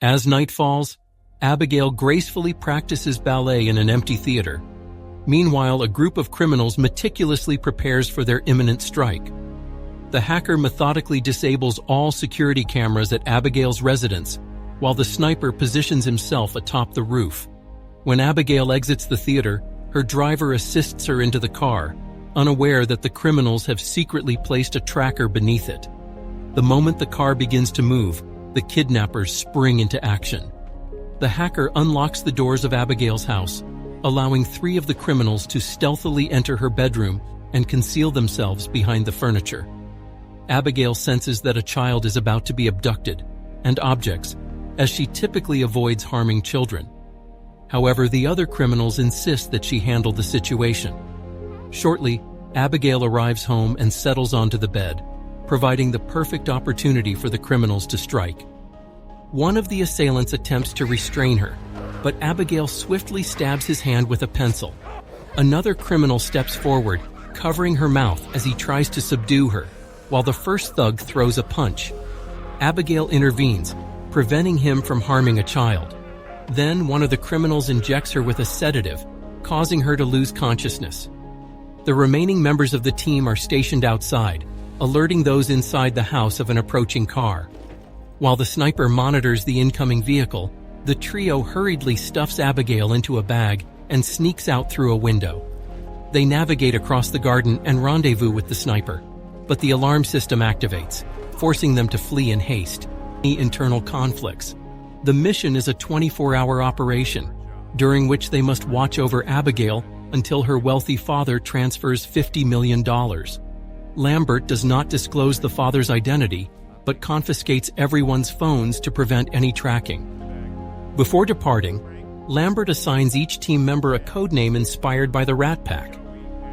As night falls, Abigail gracefully practices ballet in an empty theater. Meanwhile, a group of criminals meticulously prepares for their imminent strike. The hacker methodically disables all security cameras at Abigail's residence, while the sniper positions himself atop the roof. When Abigail exits the theater, her driver assists her into the car, unaware that the criminals have secretly placed a tracker beneath it. The moment the car begins to move, the kidnappers spring into action. The hacker unlocks the doors of Abigail's house, allowing 3 of the criminals to stealthily enter her bedroom and conceal themselves behind the furniture. Abigail senses that a child is about to be abducted, and objects, as she typically avoids harming children. However, the other criminals insist that she handle the situation. Shortly, Abigail arrives home and settles onto the bed, providing the perfect opportunity for the criminals to strike. One of the assailants attempts to restrain her, but Abigail swiftly stabs his hand with a pencil. Another criminal steps forward, covering her mouth as he tries to subdue her, while the first thug throws a punch. Abigail intervenes, preventing him from harming a child. Then one of the criminals injects her with a sedative, causing her to lose consciousness. The remaining members of the team are stationed outside, alerting those inside the house of an approaching car. While the sniper monitors the incoming vehicle, the trio hurriedly stuffs Abigail into a bag and sneaks out through a window. They navigate across the garden and rendezvous with the sniper, but the alarm system activates, forcing them to flee in haste. Internal conflicts. The mission is a 24-hour operation, during which they must watch over Abigail until her wealthy father transfers $50 million. Lambert does not disclose the father's identity, but confiscates everyone's phones to prevent any tracking. Before departing, Lambert assigns each team member a codename inspired by the Rat Pack.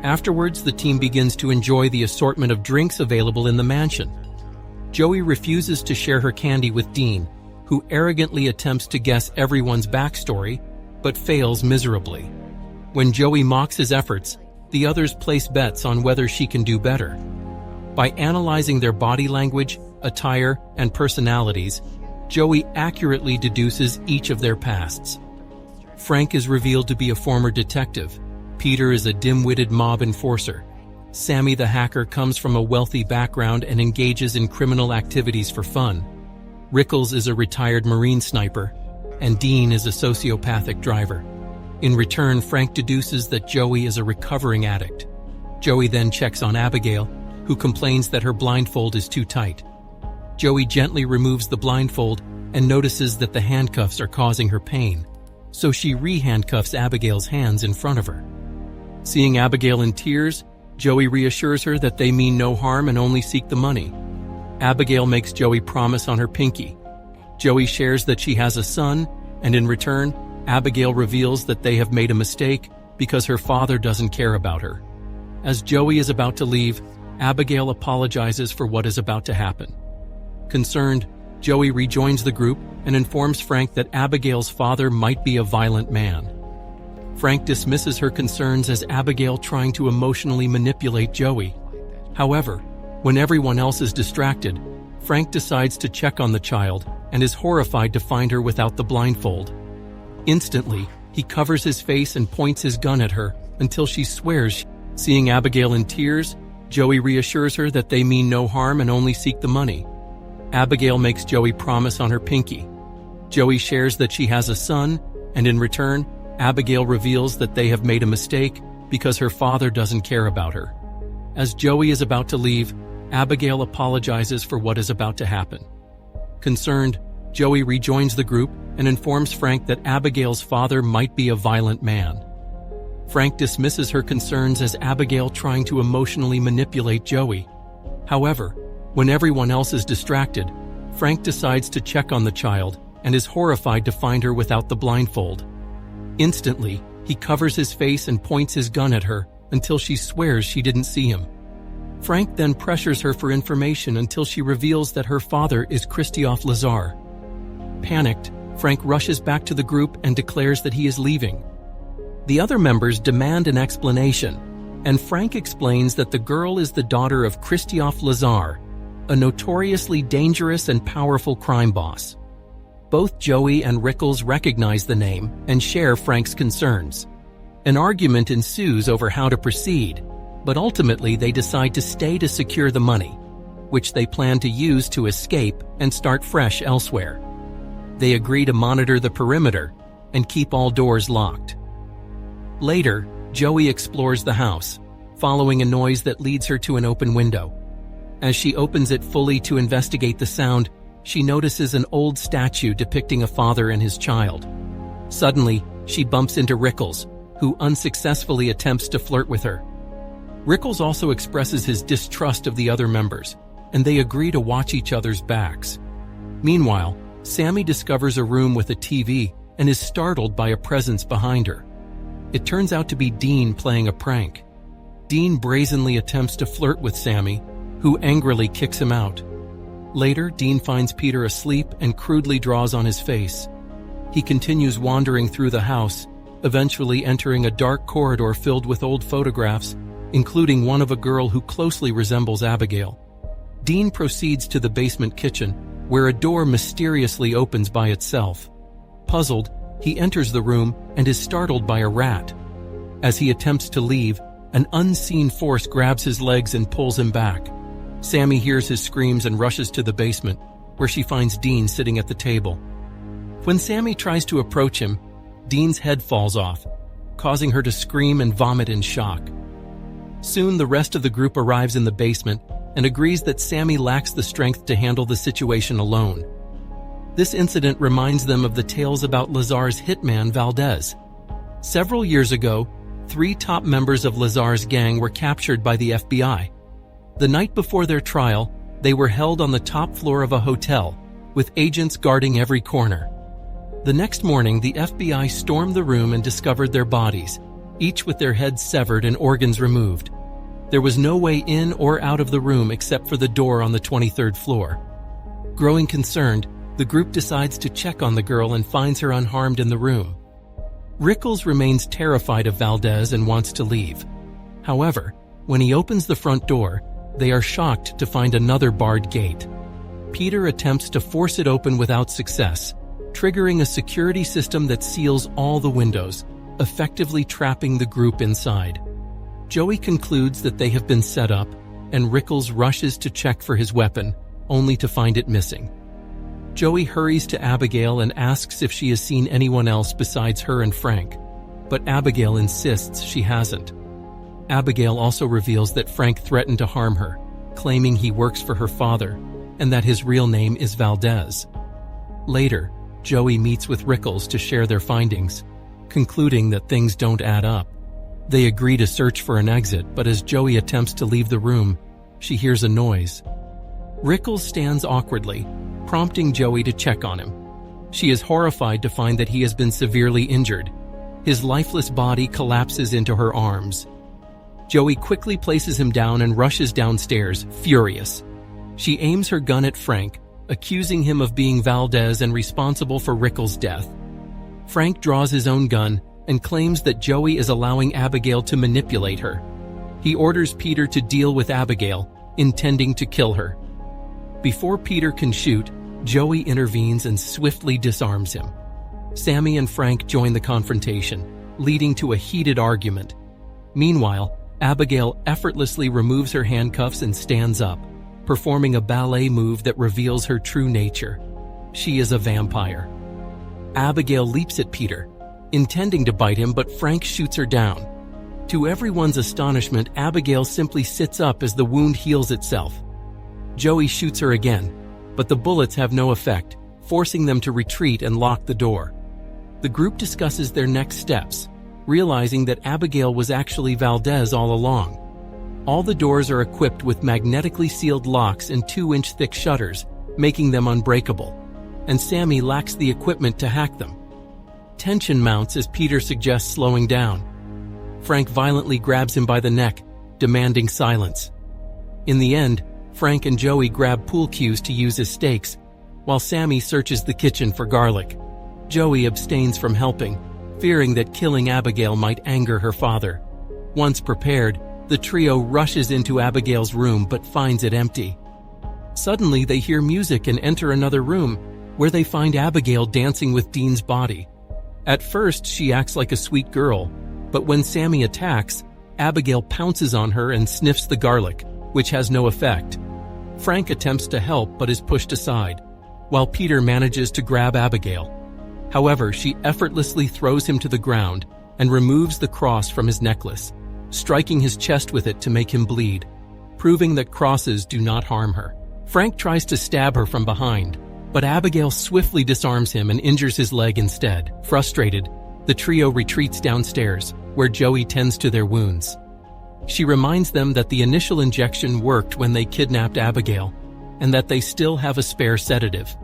Afterwards, the team begins to enjoy the assortment of drinks available in the mansion. Joey refuses to share her candy with Dean, who arrogantly attempts to guess everyone's backstory, but fails miserably. When Joey mocks his efforts, the others place bets on whether she can do better. By analyzing their body language, attire, and personalities, Joey accurately deduces each of their pasts. Frank is revealed to be a former detective. Peter is a dim-witted mob enforcer. Sammy the hacker comes from a wealthy background and engages in criminal activities for fun. Rickles is a retired Marine sniper, and Dean is a sociopathic driver. In return, Frank deduces that Joey is a recovering addict. Joey then checks on Abigail, who complains that her blindfold is too tight. Joey gently removes the blindfold and notices that the handcuffs are causing her pain, so she re-handcuffs Abigail's hands in front of her. Seeing Abigail in tears, Joey reassures her that they mean no harm and only seek the money. Abigail makes Joey promise on her pinky. Joey shares that she has a son, and in return, Abigail reveals that they have made a mistake because her father doesn't care about her. As Joey is about to leave, Abigail apologizes for what is about to happen. Concerned, Joey rejoins the group and informs Frank that Abigail's father might be a violent man. Frank dismisses her concerns as Abigail trying to emotionally manipulate Joey. However, when everyone else is distracted, Frank decides to check on the child and is horrified to find her without the blindfold. Instantly, he covers his face and points his gun at her until she swears. Seeing Abigail in tears, Joey reassures her that they mean no harm and only seek the money. Abigail makes Joey promise on her pinky. Joey shares that she has a son, and in return, Abigail reveals that they have made a mistake because her father doesn't care about her. As Joey is about to leave, Abigail apologizes for what is about to happen. Concerned, Joey rejoins the group and informs Frank that Abigail's father might be a violent man. Frank dismisses her concerns as Abigail trying to emotionally manipulate Joey. However, when everyone else is distracted, Frank decides to check on the child and is horrified to find her without the blindfold. Instantly, he covers his face and points his gun at her until she swears she didn't see him. Frank then pressures her for information until she reveals that her father is Christophe Lazar. Panicked, Frank rushes back to the group and declares that he is leaving. The other members demand an explanation, and Frank explains that the girl is the daughter of Christophe Lazar, a notoriously dangerous and powerful crime boss. Both Joey and Rickles recognize the name and share Frank's concerns. An argument ensues over how to proceed, but ultimately they decide to stay to secure the money, which they plan to use to escape and start fresh elsewhere. They agree to monitor the perimeter and keep all doors locked. Later, Joey explores the house, following a noise that leads her to an open window. As she opens it fully to investigate the sound, she notices an old statue depicting a father and his child. Suddenly, she bumps into Rickles, who unsuccessfully attempts to flirt with her. Rickles also expresses his distrust of the other members, and they agree to watch each other's backs. Meanwhile, Sammy discovers a room with a TV and is startled by a presence behind her. It turns out to be Dean playing a prank. Dean brazenly attempts to flirt with Sammy, who angrily kicks him out. Later, Dean finds Peter asleep and crudely draws on his face. He continues wandering through the house, eventually entering a dark corridor filled with old photographs, including one of a girl who closely resembles Abigail. Dean proceeds to the basement kitchen, where a door mysteriously opens by itself. Puzzled, he enters the room and is startled by a rat. As he attempts to leave, an unseen force grabs his legs and pulls him back. Sammy hears his screams and rushes to the basement, where she finds Dean sitting at the table. When Sammy tries to approach him, Dean's head falls off, causing her to scream and vomit in shock. Soon the rest of the group arrives in the basement and agrees that Sammy lacks the strength to handle the situation alone. This incident reminds them of the tales about Lazar's hitman Valdez. Several years ago, 3 top members of Lazar's gang were captured by the FBI. The night before their trial, they were held on the top floor of a hotel, with agents guarding every corner. The next morning, the FBI stormed the room and discovered their bodies, each with their heads severed and organs removed. There was no way in or out of the room except for the door on the 23rd floor. Growing concerned, the group decides to check on the girl and finds her unharmed in the room. Rickles remains terrified of Valdez and wants to leave. However, when he opens the front door, they are shocked to find another barred gate. Peter attempts to force it open without success, triggering a security system that seals all the windows, effectively trapping the group inside. Joey concludes that they have been set up, and Rickles rushes to check for his weapon, only to find it missing. Joey hurries to Abigail and asks if she has seen anyone else besides her and Frank, but Abigail insists she hasn't. Abigail also reveals that Frank threatened to harm her, claiming he works for her father, and that his real name is Valdez. Later, Joey meets with Rickles to share their findings, concluding that things don't add up. They agree to search for an exit, but as Joey attempts to leave the room, she hears a noise. Rickles stands awkwardly, prompting Joey to check on him. She is horrified to find that he has been severely injured. His lifeless body collapses into her arms. Joey quickly places him down and rushes downstairs, furious. She aims her gun at Frank, accusing him of being Valdez and responsible for Rickles' death. Frank draws his own gun and claims that Joey is allowing Abigail to manipulate her. He orders Peter to deal with Abigail, intending to kill her. Before Peter can shoot, Joey intervenes and swiftly disarms him. Sammy and Frank join the confrontation, leading to a heated argument. Meanwhile, Abigail effortlessly removes her handcuffs and stands up, performing a ballet move that reveals her true nature. She is a vampire. Abigail leaps at Peter, intending to bite him, but Frank shoots her down. To everyone's astonishment, Abigail simply sits up as the wound heals itself. Joey shoots her again, but the bullets have no effect, forcing them to retreat and lock the door. The group discusses their next steps, realizing that Abigail was actually Valdez all along. All the doors are equipped with magnetically sealed locks and 2-inch thick shutters, making them unbreakable, and Sammy lacks the equipment to hack them. Tension mounts as Peter suggests slowing down. Frank violently grabs him by the neck, demanding silence. In the end, Frank and Joey grab pool cues to use as stakes, while Sammy searches the kitchen for garlic. Joey abstains from helping, fearing that killing Abigail might anger her father. Once prepared, the trio rushes into Abigail's room but finds it empty. Suddenly, they hear music and enter another room, where they find Abigail dancing with Dean's body. At first, she acts like a sweet girl, but when Sammy attacks, Abigail pounces on her and sniffs the garlic, which has no effect. Frank attempts to help but is pushed aside, while Peter manages to grab Abigail. However, she effortlessly throws him to the ground and removes the cross from his necklace, striking his chest with it to make him bleed, proving that crosses do not harm her. Frank tries to stab her from behind, but Abigail swiftly disarms him and injures his leg instead. Frustrated, the trio retreats downstairs, where Joey tends to their wounds. She reminds them that the initial injection worked when they kidnapped Abigail, and that they still have a spare sedative.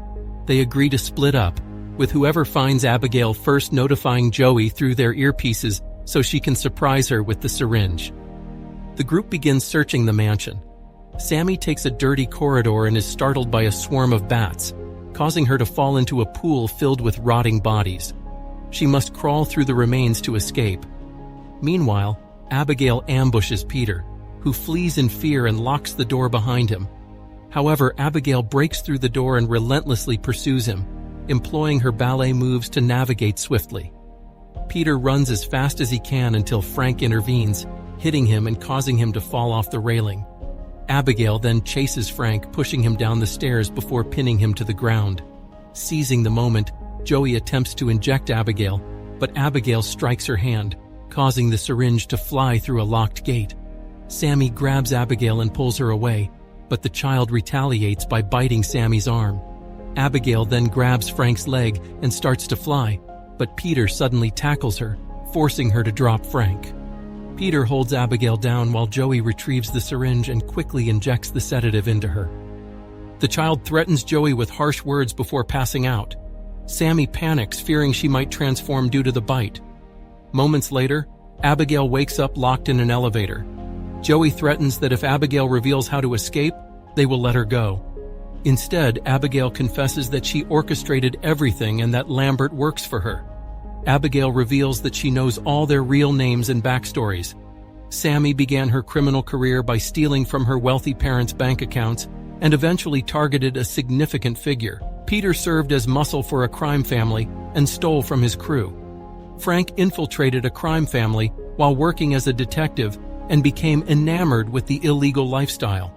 They agree to split up, with whoever finds Abigail first notifying Joey through their earpieces so she can surprise her with the syringe. The group begins searching the mansion. Sammy takes a dirty corridor and is startled by a swarm of bats, causing her to fall into a pool filled with rotting bodies. She must crawl through the remains to escape. Meanwhile, Abigail ambushes Peter, who flees in fear and locks the door behind him. However, Abigail breaks through the door and relentlessly pursues him, employing her ballet moves to navigate swiftly. Peter runs as fast as he can until Frank intervenes, hitting him and causing him to fall off the railing. Abigail then chases Frank, pushing him down the stairs before pinning him to the ground. Seizing the moment, Joey attempts to inject Abigail, but Abigail strikes her hand, causing the syringe to fly through a locked gate. Sammy grabs Abigail and pulls her away, but the child retaliates by biting Sammy's arm. Abigail then grabs Frank's leg and starts to fly, but Peter suddenly tackles her, forcing her to drop Frank. Peter holds Abigail down while Joey retrieves the syringe and quickly injects the sedative into her. The child threatens Joey with harsh words before passing out. Sammy panics, fearing she might transform due to the bite. Moments later, Abigail wakes up locked in an elevator. Joey threatens that if Abigail reveals how to escape, they will let her go. Instead, Abigail confesses that she orchestrated everything and that Lambert works for her. Abigail reveals that she knows all their real names and backstories. Sammy began her criminal career by stealing from her wealthy parents' bank accounts and eventually targeted a significant figure. Peter served as muscle for a crime family and stole from his crew. Frank infiltrated a crime family while working as a detective and became enamored with the illegal lifestyle.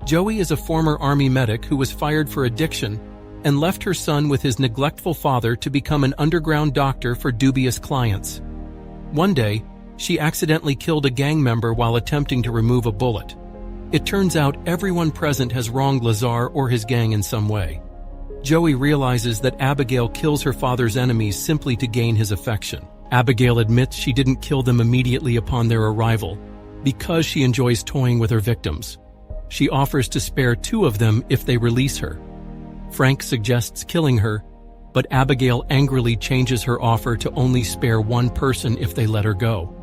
Joey is a former army medic who was fired for addiction and left her son with his neglectful father to become an underground doctor for dubious clients. One day, she accidentally killed a gang member while attempting to remove a bullet. It turns out everyone present has wronged Lazar or his gang in some way. Joey realizes that Abigail kills her father's enemies simply to gain his affection. Abigail admits she didn't kill them immediately upon their arrival because she enjoys toying with her victims. She offers to spare 2 of them if they release her. Frank suggests killing her, but Abigail angrily changes her offer to only spare 1 person if they let her go.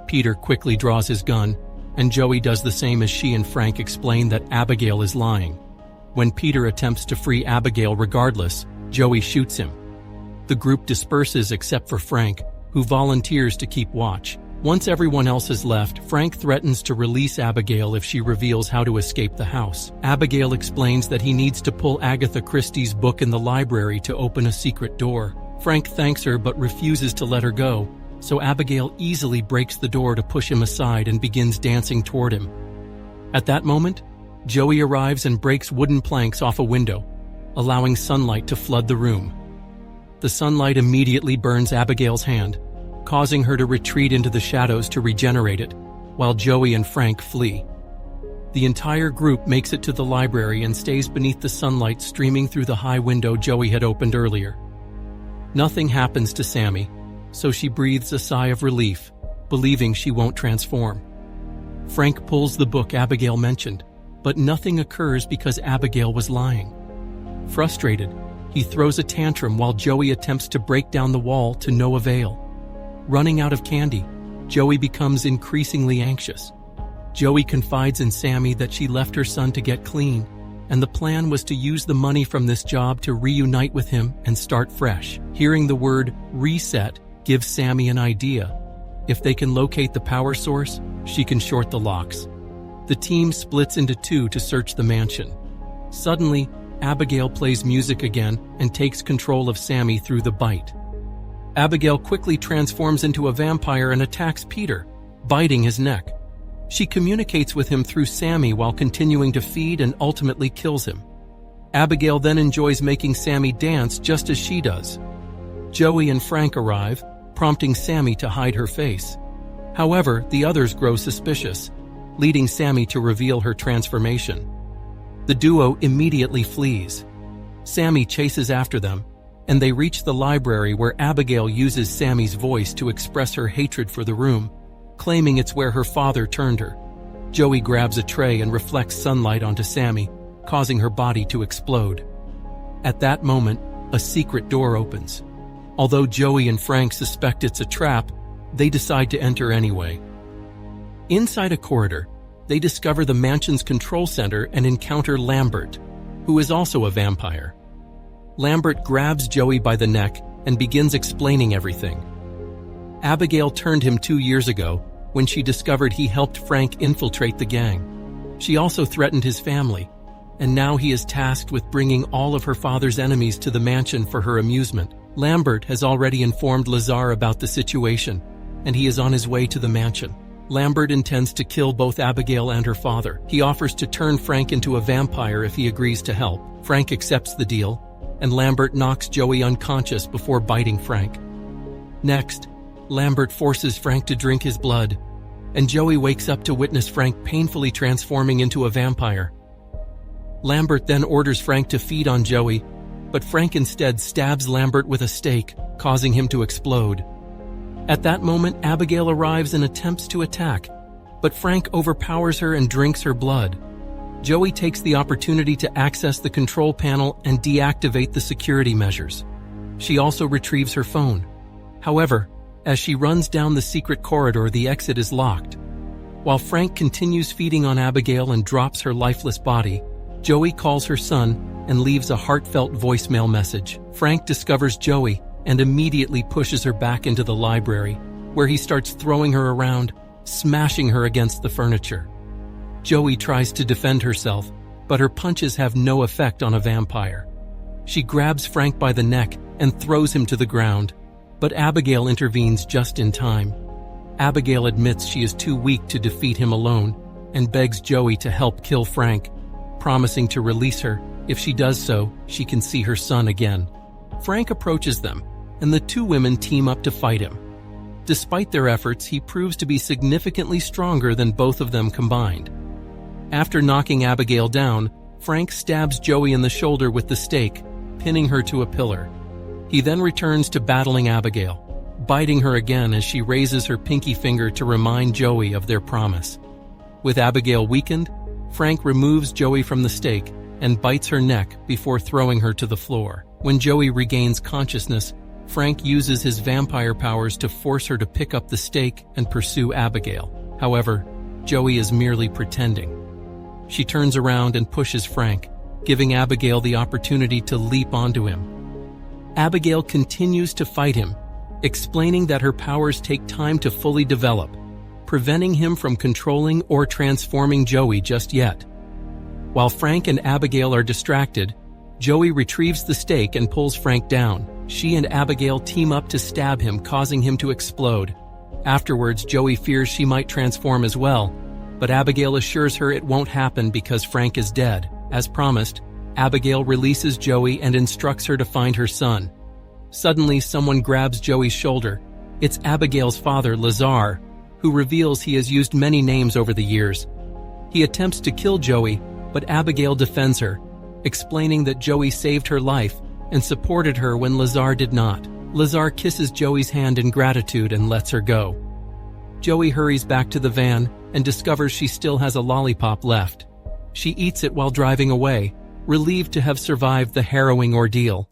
Peter quickly draws his gun, and Joey does the same as she and Frank explain that Abigail is lying. When Peter attempts to free Abigail regardless, Joey shoots him. The group disperses except for Frank, who volunteers to keep watch. Once everyone else has left, Frank threatens to release Abigail if she reveals how to escape the house. Abigail explains that he needs to pull Agatha Christie's book in the library to open a secret door. Frank thanks her but refuses to let her go, so Abigail easily breaks the door to push him aside and begins dancing toward him. At that moment, Joey arrives and breaks wooden planks off a window, allowing sunlight to flood the room. The sunlight immediately burns Abigail's hand, causing her to retreat into the shadows to regenerate it, while Joey and Frank flee. The entire group makes it to the library and stays beneath the sunlight streaming through the high window Joey had opened earlier. Nothing happens to Sammy, so she breathes a sigh of relief, believing she won't transform. Frank pulls the book Abigail mentioned, but nothing occurs because Abigail was lying. Frustrated, he throws a tantrum while Joey attempts to break down the wall to no avail. Running out of candy, Joey becomes increasingly anxious. Joey confides in Sammy that she left her son to get clean, and the plan was to use the money from this job to reunite with him and start fresh. Hearing the word reset gives Sammy an idea. If they can locate the power source, she can short the locks. The team splits into 2 to search the mansion. Suddenly, Abigail plays music again and takes control of Sammy through the bite. Abigail quickly transforms into a vampire and attacks Peter, biting his neck. She communicates with him through Sammy while continuing to feed and ultimately kills him. Abigail then enjoys making Sammy dance just as she does. Joey and Frank arrive, prompting Sammy to hide her face. However, the others grow suspicious, leading Sammy to reveal her transformation. The duo immediately flees. Sammy chases after them, and they reach the library where Abigail uses Sammy's voice to express her hatred for the room, claiming it's where her father turned her. Joey grabs a tray and reflects sunlight onto Sammy, causing her body to explode. At that moment, a secret door opens. Although Joey and Frank suspect it's a trap, they decide to enter anyway. Inside a corridor, they discover the mansion's control center and encounter Lambert, who is also a vampire. Lambert grabs Joey by the neck and begins explaining everything. Abigail turned him 2 years ago when she discovered he helped Frank infiltrate the gang. She also threatened his family, and now he is tasked with bringing all of her father's enemies to the mansion for her amusement. Lambert has already informed Lazar about the situation, and he is on his way to the mansion. Lambert intends to kill both Abigail and her father. He offers to turn Frank into a vampire if he agrees to help. Frank accepts the deal, and Lambert knocks Joey unconscious before biting Frank. Next, Lambert forces Frank to drink his blood, and Joey wakes up to witness Frank painfully transforming into a vampire. Lambert then orders Frank to feed on Joey, but Frank instead stabs Lambert with a stake, causing him to explode. At that moment, Abigail arrives and attempts to attack, but Frank overpowers her and drinks her blood. Joey takes the opportunity to access the control panel and deactivate the security measures. She also retrieves her phone. However, as she runs down the secret corridor, the exit is locked. While Frank continues feeding on Abigail and drops her lifeless body, Joey calls her son and leaves a heartfelt voicemail message. Frank discovers Joey and immediately pushes her back into the library, where he starts throwing her around, smashing her against the furniture. Joey tries to defend herself, but her punches have no effect on a vampire. She grabs Frank by the neck and throws him to the ground, but Abigail intervenes just in time. Abigail admits she is too weak to defeat him alone and begs Joey to help kill Frank, promising to release her. If she does so, she can see her son again. Frank approaches them, and the two women team up to fight him. Despite their efforts, he proves to be significantly stronger than both of them combined. After knocking Abigail down, Frank stabs Joey in the shoulder with the stake, pinning her to a pillar. He then returns to battling Abigail, biting her again as she raises her pinky finger to remind Joey of their promise. With Abigail weakened, Frank removes Joey from the stake and bites her neck before throwing her to the floor. When Joey regains consciousness, Frank uses his vampire powers to force her to pick up the stake and pursue Abigail. However, Joey is merely pretending. She turns around and pushes Frank, giving Abigail the opportunity to leap onto him. Abigail continues to fight him, explaining that her powers take time to fully develop, preventing him from controlling or transforming Joey just yet. While Frank and Abigail are distracted, Joey retrieves the stake and pulls Frank down. She and Abigail team up to stab him, causing him to explode. Afterwards, Joey fears she might transform as well, but Abigail assures her it won't happen because Frank is dead. As promised, Abigail releases Joey and instructs her to find her son. Suddenly, someone grabs Joey's shoulder. It's Abigail's father, Lazar, who reveals he has used many names over the years. He attempts to kill Joey, but Abigail defends her, explaining that Joey saved her life and supported her when Lazar did not. Lazar kisses Joey's hand in gratitude and lets her go. Joey hurries back to the van and discovers she still has a lollipop left. She eats it while driving away, relieved to have survived the harrowing ordeal.